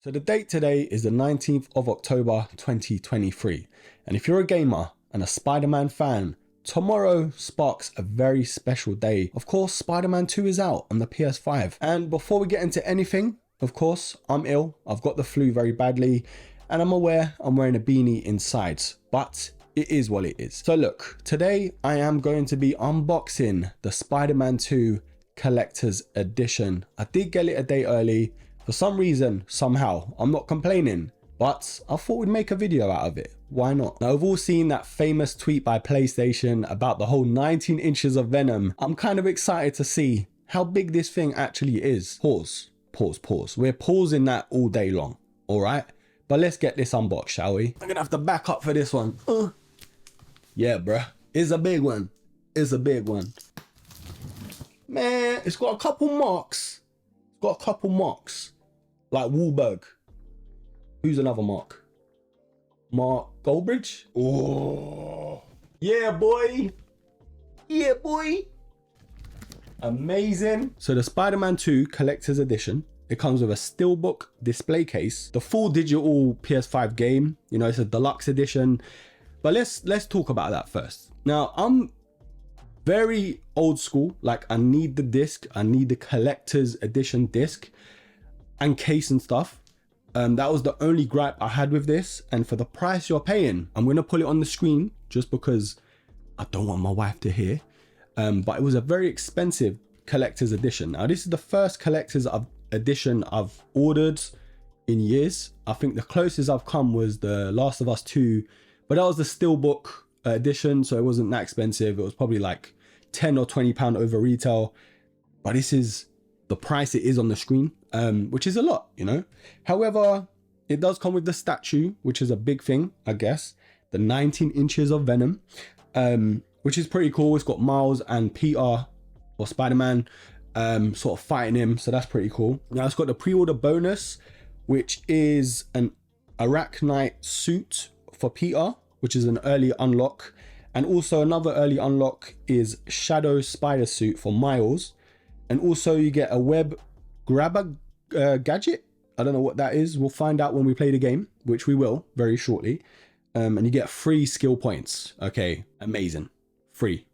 So the date today is the 19th of October 2023. And if you're a gamer and a Spider-Man fan, tomorrow sparks a very special day. Of course, Spider-Man 2 is out on the PS5. And before we get into anything, of course, I'm ill. I've got the flu very badly and I'm aware I'm wearing a beanie inside, but it is what it is. So look, today I am going to be unboxing the Spider-Man 2 Collector's Edition. I did get it a day early. For some reason, somehow, I'm not complaining, but I thought we'd make a video out of it. Why not? Now, we've all seen that famous tweet by PlayStation about the whole 19 inches of Venom. I'm kind of excited to see how big this thing actually is. Pause. We're pausing that all day long, all right? But let's get this unboxed, shall we? I'm gonna have to back up for this one. Yeah, bruh. It's a big one. It's a big one. Man, it's got a couple marks. It's got a couple marks. Like Wahlberg. Who's another Mark? Mark Goldbridge? Oh. Yeah, boy. Yeah, boy. Amazing. So the Spider-Man 2 Collector's Edition, it comes with a steelbook display case, the full digital PS5 game, you know, it's a deluxe edition. But let's talk about that first. Now, I'm very old school. Like, I need the disc, I need the Collector's Edition disc and case and stuff. That was the only gripe I had with this. And for the price you're paying, I'm gonna put it on the screen just because I don't want my wife to hear. But it was a very expensive Collector's Edition. Now, this is the first Collector's Edition I've ordered in years. I think the closest I've come was the Last of Us 2, but that was the Steelbook edition, so it wasn't that expensive. It was probably like 10 or 20 pound over retail, but this is the price it is on the screen, which is a lot, you know. However, it does come with the statue, which is a big thing, I guess. The 19 inches of Venom, which is pretty cool. It's got Miles and Peter, or Spider-Man, sort of fighting him, so that's pretty cool. Now, it's got the pre-order bonus, which is an Arachnite suit for Peter, which is an early unlock. And also another early unlock is Shadow Spider suit for Miles. And also you get a web grabber gadget. I don't know what that is. We'll find out when we play the game, which we will very shortly. And you get free skill points. Okay, amazing. Free.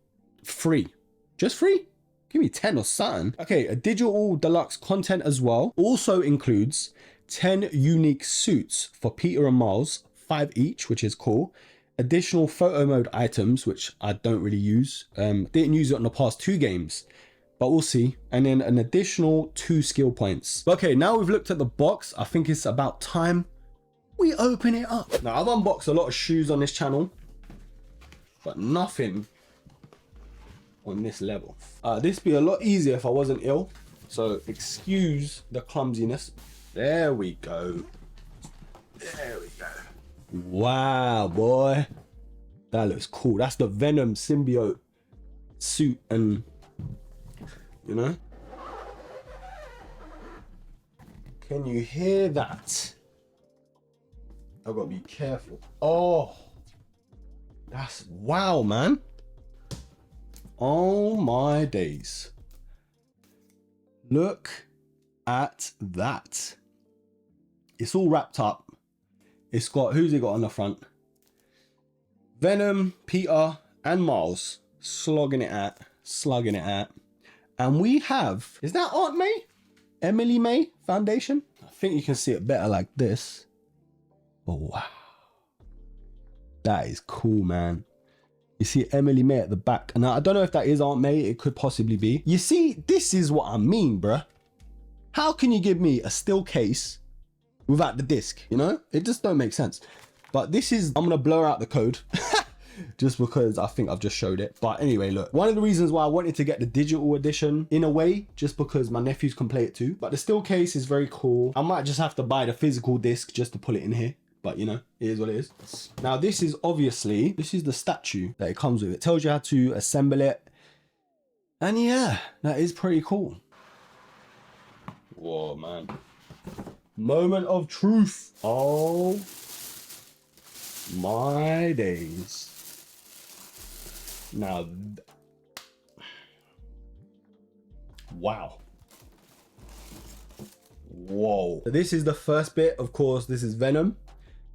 Just free? Give me 10 or something. Okay, a digital deluxe content as well. Also includes 10 unique suits for Peter and Miles, 5 each, which is cool. Additional photo mode items, which I don't really use. Didn't use it on the past 2 games, but we'll see. And then an additional 2 skill points. Okay, now we've looked at the box, I think it's about time we open it up. Now, I've unboxed a lot of shoes on this channel, but nothing on this level. This would be a lot easier if I wasn't ill, so excuse the clumsiness. There we go. There we go. Wow, boy, that looks cool. That's the Venom symbiote suit, and you know, can you hear that? I've got to be careful. Oh, that's wow, man. Oh my days, look at that. It's all wrapped up. It's got, who's it got on the front? Venom, Peter, and Miles slugging it out. And we have, is that Aunt May? Emily May Foundation? I think you can see it better like this. Oh, wow. That is cool, man. You see Emily May at the back. Now, I don't know if that is Aunt May. It could possibly be. You see, this is what I mean, bruh. How can you give me a still case without the disc, you know? It just don't make sense. But this is, I'm gonna blur out the code just because I think I've just showed it. But anyway, look, one of the reasons why I wanted to get the digital edition, in a way, just because my nephews can play it too. But the still case is very cool. I might just have to buy the physical disc just to put it in here. But you know, it is what it is. Now, this is obviously, this is the statue that it comes with. It tells you how to assemble it. And yeah, that is pretty cool. Whoa, man. Moment of truth. Oh my days. Now, wow. Whoa. So this is the first bit. Of course, this is Venom.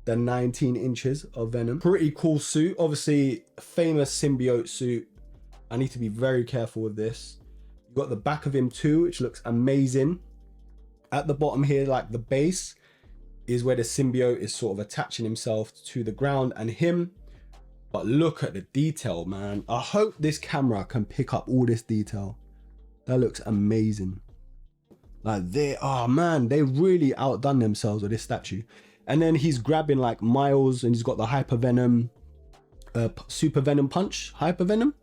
The 19 inches of Venom. Pretty cool suit. Obviously, famous symbiote suit. I need to be very careful with this. You got the back of him too, which looks amazing. At the bottom here, like the base, is where the symbiote is sort of attaching himself to the ground and him. But look at the detail, man. I hope this camera can pick up all this detail. That looks amazing. Like oh man, they really outdone themselves with this statue. And then he's grabbing like Miles, and he's got the hyper venom, super venom punch, hyper venom.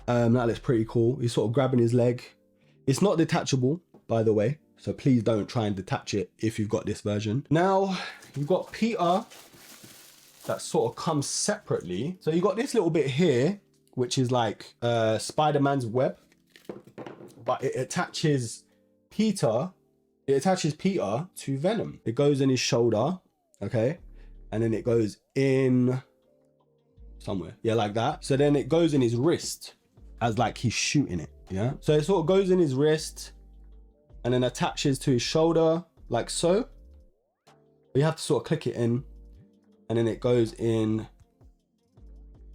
That looks pretty cool. He's sort of grabbing his leg. It's not detachable, by the way, so please don't try and detach it if you've got this version. Now you've got Peter that sort of comes separately. So you got this little bit here, which is like Spider-Man's web, but it attaches Peter to Venom. It goes in his shoulder, okay, and then it goes in somewhere, yeah, like that. So then it goes in his wrist as like he's shooting it, yeah. So it sort of goes in his wrist and then attaches to his shoulder like so. You have to sort of click it in, and then it goes in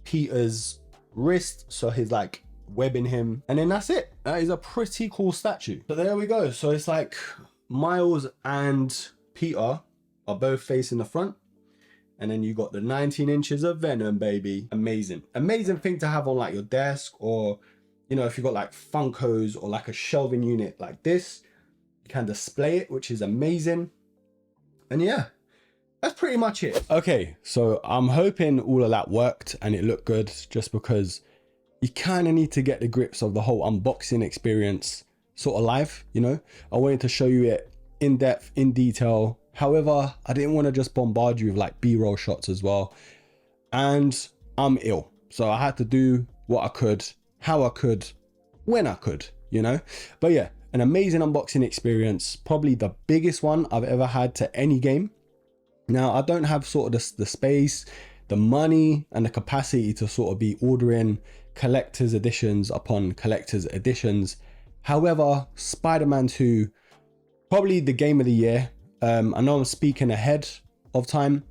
Peter's wrist, so he's like webbing him, and then that's it. That is a pretty cool statue. So there we go. So it's like Miles and Peter are both facing the front, and then you got the 19 inches of Venom, baby. Amazing thing to have on like your desk, or you know, if you've got like Funkos or like a shelving unit like this, you can display it, which is amazing. And yeah, that's pretty much it. Okay, so I'm hoping all of that worked and it looked good, just because you kind of need to get the grips of the whole unboxing experience sort of live, you know. I wanted to show you it in depth, in detail. However, I didn't want to just bombard you with like B-roll shots as well. And I'm ill, so I had to do what I could, how I could, when I could, you know. But yeah, an amazing unboxing experience. Probably the biggest one I've ever had to any game. Now, I don't have sort of the space, the money and the capacity to sort of be ordering collector's editions upon collector's editions. However, Spider-Man 2, probably the game of the year. I know I'm speaking ahead of time.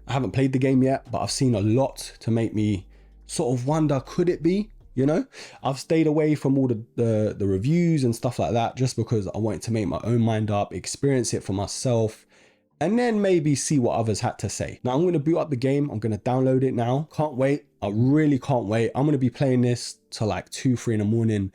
I haven't played the game yet, but I've seen a lot to make me sort of wonder, could it be? You know, I've stayed away from all the reviews and stuff like that, just because I wanted to make my own mind up, experience it for myself, and then maybe see what others had to say. Now I'm going to boot up the game. I'm going to download it now. Can't wait. I really can't wait. I'm going to be playing this till like 2, 3 in the morning.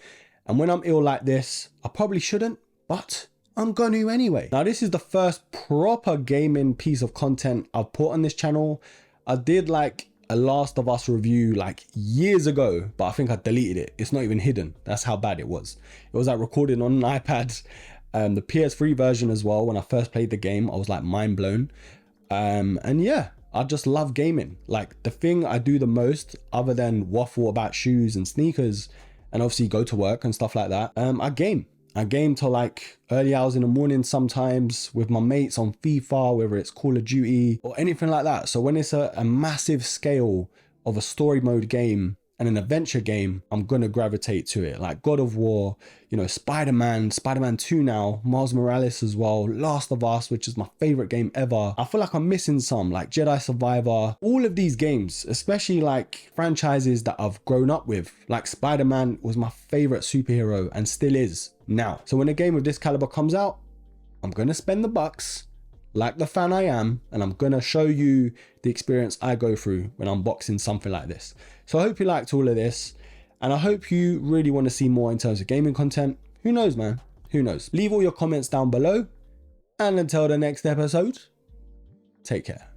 And when I'm ill like this, I probably shouldn't, but I'm going to anyway. Now this is the first proper gaming piece of content I've put on this channel. I did like a Last of Us review like years ago, but I think I deleted it. It's not even hidden. That's how bad it was. It was like recorded on an iPad. The PS3 version as well. When I first played the game, I was like mind blown. And yeah, I just love gaming. Like the thing I do the most, other than waffle about shoes and sneakers and obviously go to work and stuff like that, I game. I game till like early hours in the morning sometimes with my mates on FIFA, whether it's Call of Duty or anything like that. So when it's a massive scale of a story mode game and an adventure game, I'm gonna gravitate to it. Like God of War, you know, Spider-Man 2 now, Miles Morales as well, Last of Us, which is my favorite game ever. I feel like I'm missing some, like Jedi Survivor. All of these games, especially like franchises that I've grown up with, like Spider-Man was my favorite superhero and still is now. So when a game of this caliber comes out, I'm gonna spend the bucks like the fan I am, and I'm gonna show you the experience I go through when unboxing something like this. So I hope you liked all of this, and I hope you really want to see more in terms of gaming content. Who knows, man? Who knows? Leave all your comments down below, and until the next episode, take care.